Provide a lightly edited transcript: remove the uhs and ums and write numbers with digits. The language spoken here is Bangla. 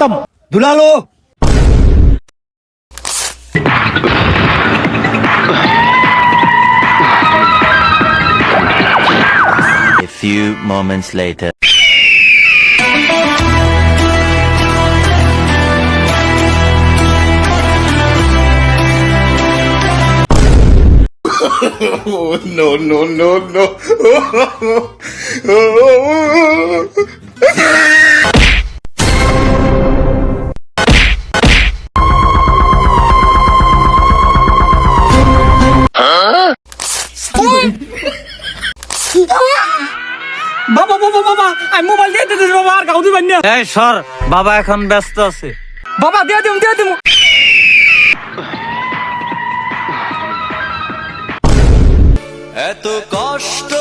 খতম। দুলালো A few moments later. Oh, no, no, no, no. বাবা বাবা বাবা আমি মোবাইল দিয়ে দিতে বাবা আর কাউ দিবেন না। এই সর, বাবা এখন ব্যস্ত আছে। বাবা দিয়ে দিম দিয়ে দিম। এত কষ্ট